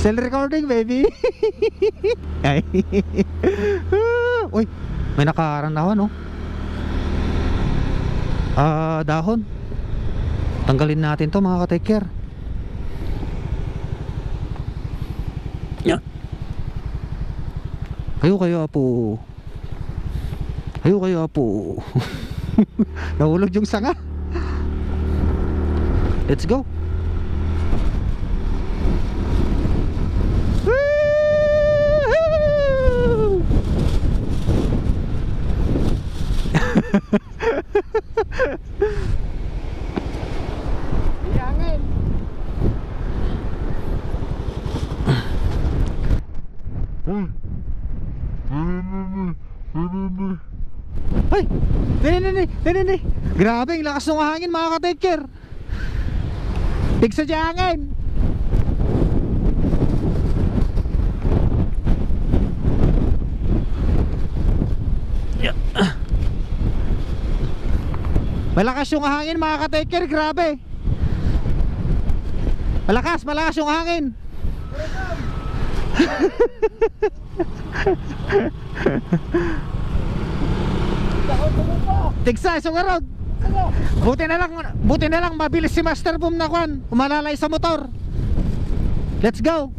Still recording, baby. Ay. Uy, may nakaharang na no? Dahon. Tanggalin natin to mga ka-take care. Kayo apo. Kayo apo. Nahulog yung sanga. Let's go. Iyangin. Ay! Nini! Grabe, ang lakas ng hangin mga ka-take care. Tigsa dyan hangin. Malakas yung hangin mga ka-take care, grabe. Malakas yung hangin. Tigsa, isang road. Buti na lang mabilis si Master Boom na kwan. Umalalay sa motor. Let's go.